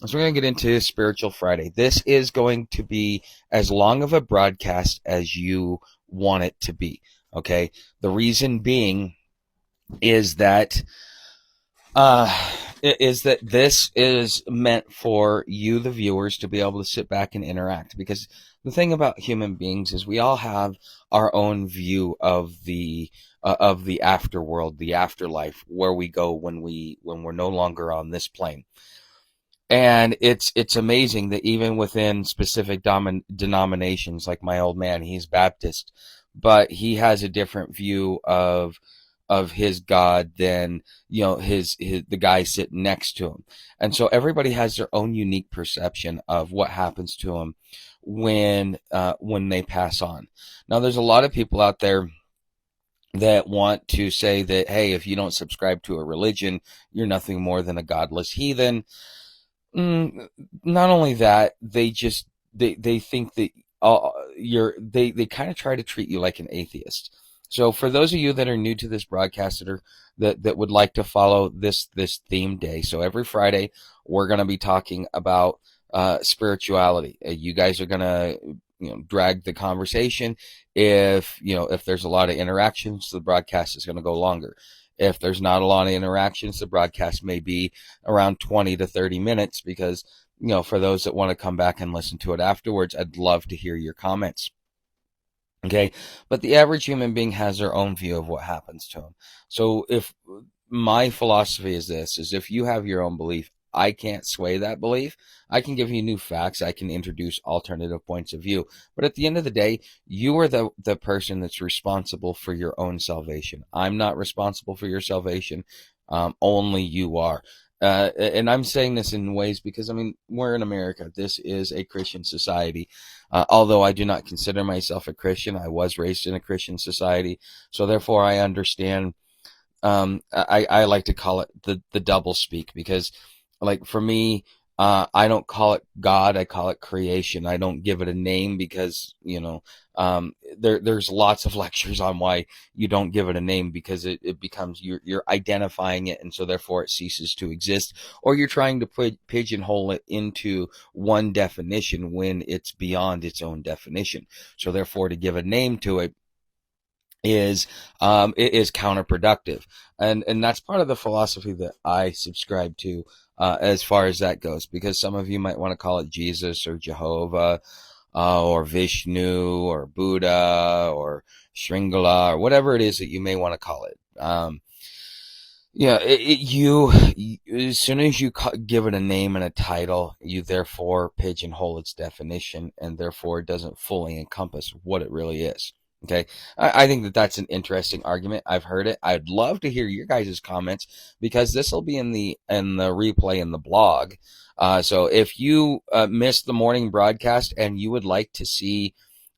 So we're going to get into Spiritual Friday. This is going to be as long of a broadcast as you want it to be. Okay. The reason being is that this is meant for you, the viewers, to be able to sit back and interact. Because the thing about human beings is we all have our own view of the afterworld, the afterlife, where we go when we're no longer on this plane. And it's amazing that even within specific denominations, like my old man, he's Baptist, but he has a different view of his God than his the guy sitting next to him. And so everybody has their own unique perception of what happens to them when they pass on. Now, there's a lot of people out there that want to say that, hey, if you don't subscribe to a religion, you're nothing more than a godless heathen. Not only that, they think that they kind of try to treat you like an atheist. So for those of you that are new to this broadcast that would like to follow this theme day, so every Friday we're going to be talking about spirituality. You guys are going to drag the conversation. If there's a lot of interactions, the broadcast is going to go longer. If there's not a lot of interactions, the broadcast may be around 20 to 30 minutes because, for those that want to come back and listen to it afterwards, I'd love to hear your comments. Okay. But the average human being has their own view of what happens to them. So if my philosophy is this, is if you have your own belief, I can't sway that belief. I can give you new facts. I can introduce alternative points of view. But at the end of the day, you are the person that's responsible for your own salvation. I'm not responsible for your salvation. Only you are. And I'm saying this in ways because, we're in America. This is a Christian society. Although I do not consider myself a Christian, I was raised in a Christian society. So therefore I understand. I like to call it the double speak because, like, for me, I don't call it God. I call it creation. I don't give it a name because, there's lots of lectures on why you don't give it a name because it becomes you're identifying it. And so therefore it ceases to exist, or you're trying to pigeonhole it into one definition when it's beyond its own definition. So therefore to give a name to it is counterproductive, and that's part of the philosophy that I subscribe to as far as that goes. Because some of you might want to call it Jesus or Jehovah, or Vishnu or Buddha or Shringala or whatever it is that you may want to call it. As soon as you give it a name and a title, you therefore pigeonhole its definition, and therefore it doesn't fully encompass what it really is. Okay, I think that that's an interesting argument. I've heard it. I'd love to hear your guys' comments because this will be in the replay in the blog. So if you missed the morning broadcast and you would like to see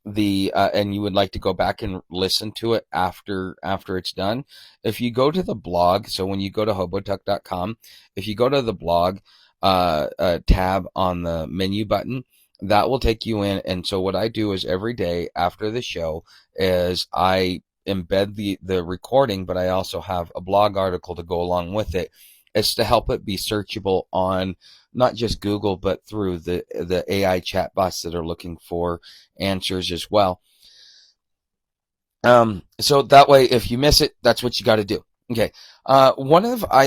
and you would like to go back and listen to it after it's done, if you go to the blog, so when you go to hobotuck.com, if you go to the blog tab on the menu button, that will take you in. And so what I do is every day after the show is I embed the recording, but I also have a blog article to go along with it. It's to help it be searchable on not just Google, but through the AI chatbots that are looking for answers as well. So that way, if you miss it, that's what you got to do. Okay. I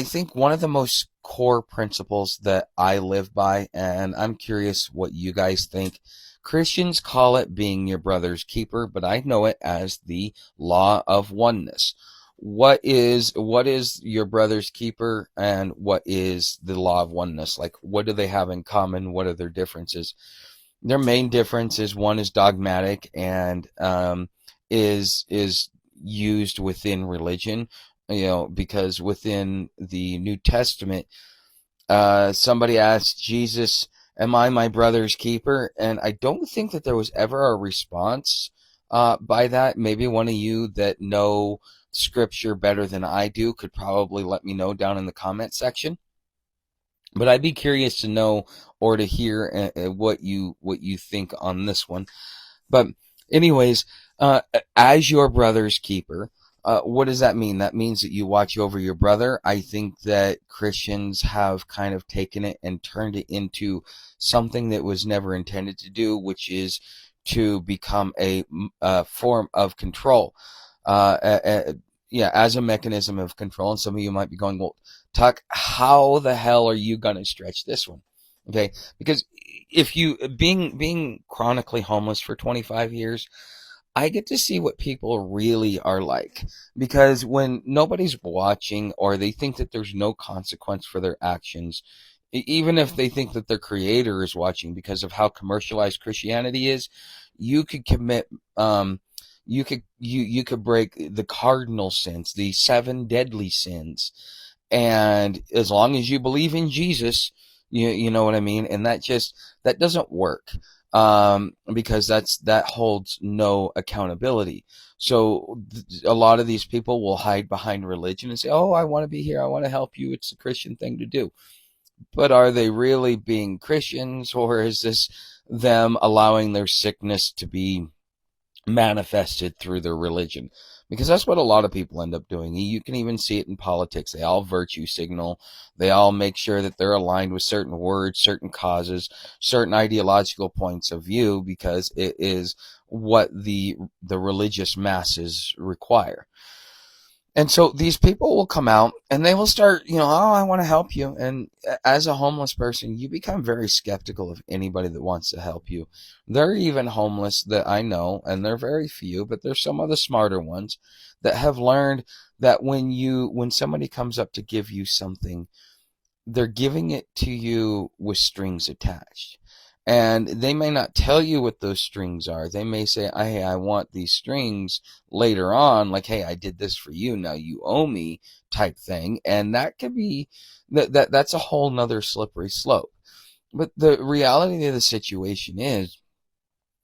think one of the most core principles that I live by, and I'm curious what you guys think. Christians call it being your brother's keeper, but I know it as the law of oneness. What is your brother's keeper, and what is the law of oneness? Like, what do they have in common? What are their differences? Their main difference is one is dogmatic and is used within religion, because within the New Testament, somebody asked Jesus, am I my brother's keeper? And I don't think that there was ever a response by that. Maybe one of you that know scripture better than I do could probably let me know down in the comment section. But I'd be curious to know or to hear what you think on this one. But anyways, as your brother's keeper, What does that mean? That means that you watch over your brother. I think that Christians have kind of taken it and turned it into something that was never intended to do, which is to become a form of control. Uh, uh, uh, yeah, as a mechanism of control. And some of you might be going, well, Tuck, how the hell are you going to stretch this one? Okay, because if you being chronically homeless for 25 years, I get to see what people really are like, because when nobody's watching or they think that there's no consequence for their actions, even if they think that their creator is watching because of how commercialized Christianity is, you could commit, you could break the cardinal sins, the seven deadly sins, and as long as you believe in Jesus, you know what I mean, and that doesn't work, because that holds no accountability. So a lot of these people will hide behind religion and say, "Oh, I want to be here. I want to help you. It's a Christian thing to do." But are they really being Christians, or is this them allowing their sickness to be manifested through their religion? Because that's what a lot of people end up doing. You can even see it in politics. They all virtue signal. They all make sure that they're aligned with certain words, certain causes, certain ideological points of view, because it is what the religious masses require. And so these people will come out and they will start, "Oh, I want to help you." And as a homeless person, you become very skeptical of anybody that wants to help you. There are even homeless that I know, and they're very few, but there's some of the smarter ones that have learned that when somebody comes up to give you something, they're giving it to you with strings attached. And they may not tell you what those strings are. They may say, "Hey, I want these strings," later on, like, "Hey, I did this for you, now you owe me," type thing. And that could be, that's a whole nother slippery slope. But the reality of the situation is,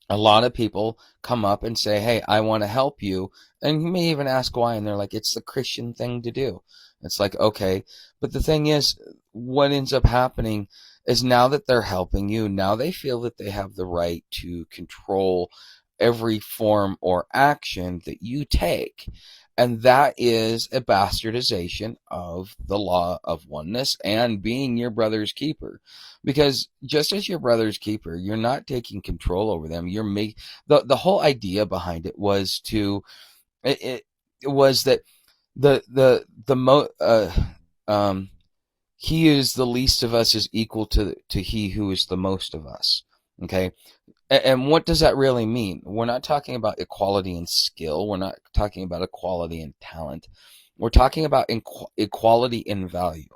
a lot of people come up and say, "Hey, I want to help you." And you may even ask why, and they're like, "It's the Christian thing to do." It's like, okay. But the thing is, what ends up happening is, now that they're helping you, now they feel that they have the right to control every form or action that you take. And that is a bastardization of the law of oneness and being your brother's keeper. Because just as your brother's keeper, you're not taking control over them. The whole idea behind it was it was that the mo he who is the least of us is equal to he who is the most of us. Okay. And what does that really mean? We're not talking about equality in skill. We're not talking about equality in talent. We're talking about equality in value.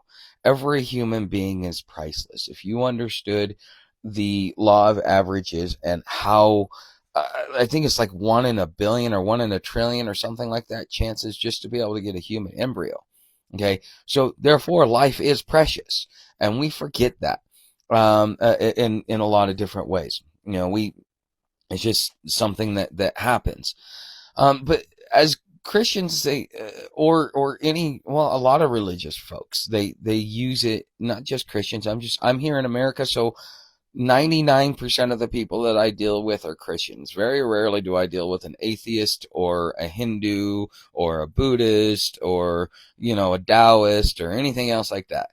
Every human being is priceless. If you understood the law of averages and how, I think it's like 1 in a billion or 1 in a trillion or something like that, chances just to be able to get a human embryo. Okay. So therefore life is precious, and we forget that, in a lot of different ways. It's just something that happens. But as Christians, or a lot of religious folks, they use it. Not just Christians. I'm here in America, so 99% of the people that I deal with are Christians. Very rarely do I deal with an atheist or a Hindu or a Buddhist or, a Taoist or anything else like that.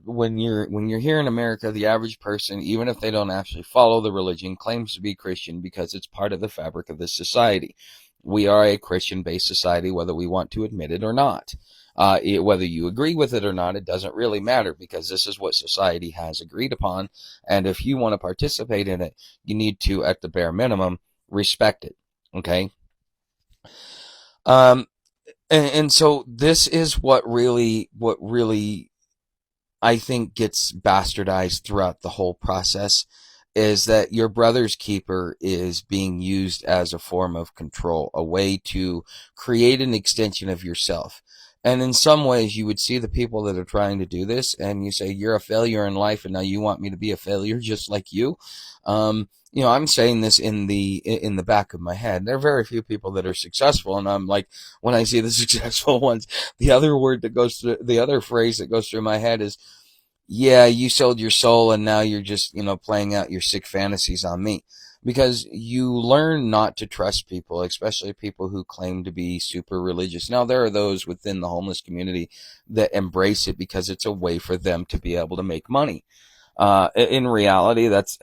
When you're here in America, the average person, even if they don't actually follow the religion, claims to be Christian because it's part of the fabric of this society. We are a Christian-based society, whether we want to admit it or not. Whether you agree with it or not, it doesn't really matter, because this is what society has agreed upon. And if you want to participate in it, you need to, at the bare minimum, respect it. Okay. And so this is what really I think gets bastardized throughout the whole process, is that your brother's keeper is being used as a form of control, a way to create an extension of yourself. And in some ways, you would see the people that are trying to do this, and you say, "You're a failure in life, and now you want me to be a failure just like you." I'm saying this in the back of my head. There are very few people that are successful, and I'm like, when I see the successful ones, the other phrase that goes through my head is, "Yeah, you sold your soul, and now you're just, playing out your sick fantasies on me." because you learn not to trust people, especially people who claim to be super religious. Now, there are those within the homeless community that embrace it because it's a way for them to be able to make money. In reality, that's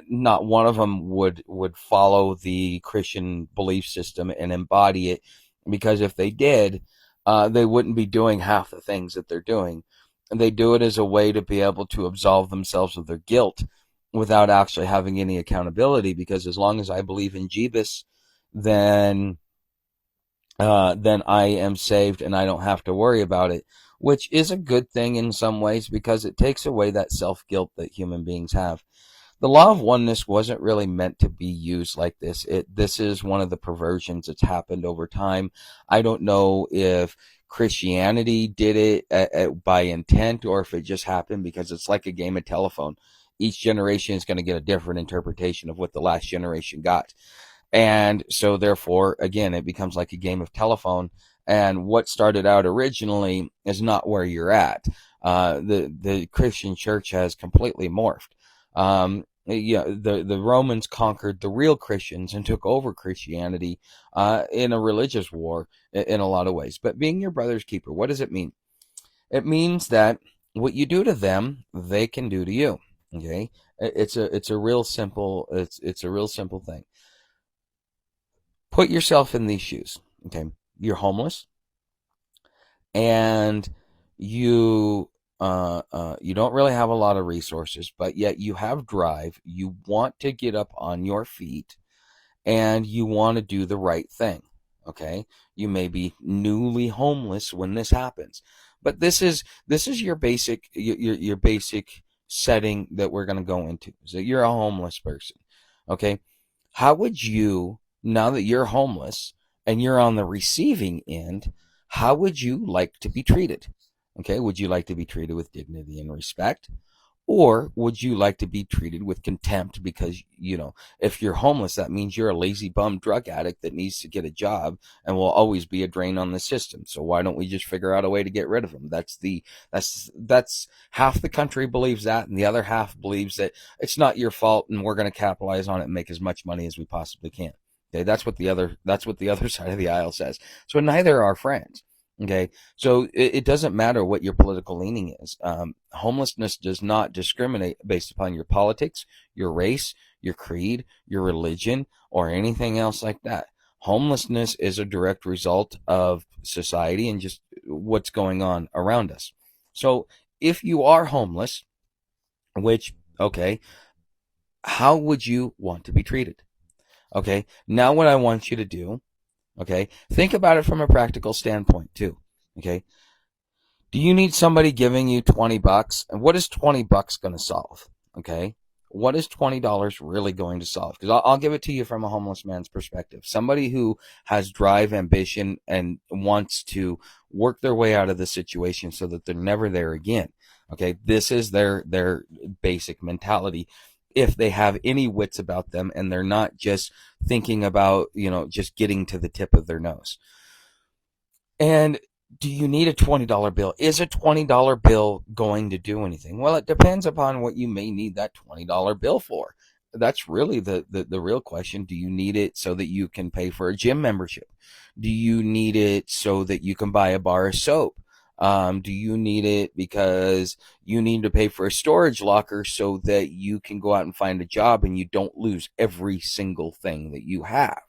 not one of them would follow the Christian belief system and embody it, because if they did, they wouldn't be doing half the things that they're doing. And they do it as a way to be able to absolve themselves of their guilt without actually having any accountability. Because as long as I believe in Jesus, then then I am saved and I don't have to worry about it, which is a good thing in some ways because it takes away that self guilt that human beings have. The law of oneness wasn't really meant to be used like this. This is one of the perversions that's happened over time. I don't know if Christianity did it by intent or if it just happened because it's like a game of telephone. Each generation is going to get a different interpretation of what the last generation got. And so therefore, again, it becomes like a game of telephone. And what started out originally is not where you're at. The Christian church has completely morphed. The Romans conquered the real Christians and took over Christianity in a religious war in a lot of ways. But being your brother's keeper, what does it mean? It means that what you do to them, they can do to you. Okay, it's a real simple thing. Put yourself in these shoes. Okay, you're homeless, and you don't really have a lot of resources, but yet you have drive. You want to get up on your feet, and you want to do the right thing. Okay, you may be newly homeless when this happens, but this is your basic setting that we're going to go into. So you're a homeless person. Okay, how would you, now that you're homeless and you're on the receiving end, how would you like to be treated? Okay, would you like to be treated with dignity and respect? Or would you like to be treated with contempt because, if you're homeless, that means you're a lazy bum drug addict that needs to get a job and will always be a drain on the system. So why don't we just figure out a way to get rid of them? That's half the country believes that, and the other half believes that it's not your fault and we're going to capitalize on it and make as much money as we possibly can. Okay, that's what the other side of the aisle says. So neither are friends. Okay, so it doesn't matter what your political leaning is. Homelessness does not discriminate based upon your politics, your race, your creed, your religion, or anything else like that. Homelessness is a direct result of society and just what's going on around us. So if you are homeless, which, okay, how would you want to be treated? Okay, now what I want you to do, okay, think about it from a practical standpoint too. Okay, do you need somebody giving you $20? And what is $20 going to solve? Okay, what is $20 really going to solve? Because I'll give it to you from a homeless man's perspective. Somebody who has drive, ambition, and wants to work their way out of the situation so that they're never there again. Okay, this is their basic mentality. If they have any wits about them and they're not just thinking about, just getting to the tip of their nose. And do you need a $20 bill? Is a $20 bill going to do anything? Well, it depends upon what you may need that $20 bill for. That's really the real question. Do you need it so that you can pay for a gym membership? Do you need it so that you can buy a bar of soap? Do you need it because you need to pay for a storage locker so that you can go out and find a job and you don't lose every single thing that you have?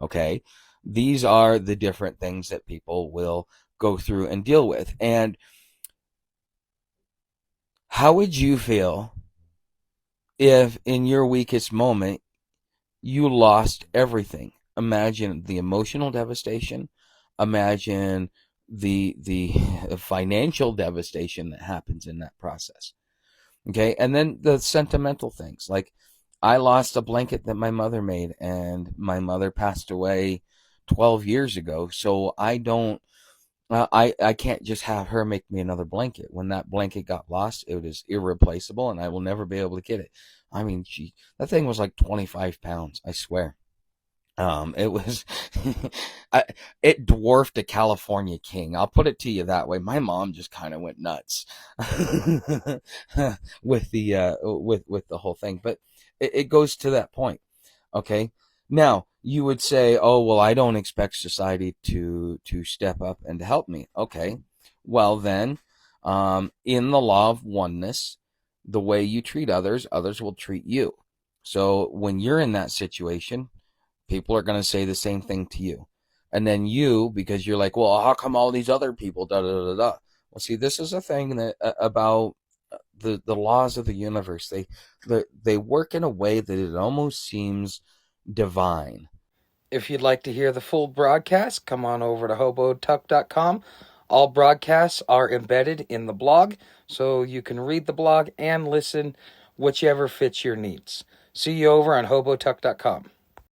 Okay. These are the different things that people will go through and deal with. And how would you feel if in your weakest moment you lost everything? Imagine the emotional devastation. Imagine the financial devastation that happens in that process. Okay, and then the sentimental things, like I lost a blanket that my mother made, and my mother passed away 12 years ago, so I can't just have her make me another blanket. When that blanket got lost, it was irreplaceable, and I will never be able to get it. I mean, that thing was like 25 pounds, I swear. It was, it dwarfed a California King. I'll put it to you that way. My mom just kind of went nuts with the whole thing. But it goes to that point. Okay. Now, you would say, oh, well, I don't expect society to step up and to help me. Okay. Well, then, in the law of oneness, the way you treat others, others will treat you. So when you're in that situation, people are going to say the same thing to you. And then you, because you're like, well, how come all these other people, da da da da. Well, see, this is a thing that about the laws of the universe. They work in a way that it almost seems divine. If you'd like to hear the full broadcast, come on over to hobotuck.com. All broadcasts are embedded in the blog, so you can read the blog and listen whichever fits your needs. See you over on hobotuck.com.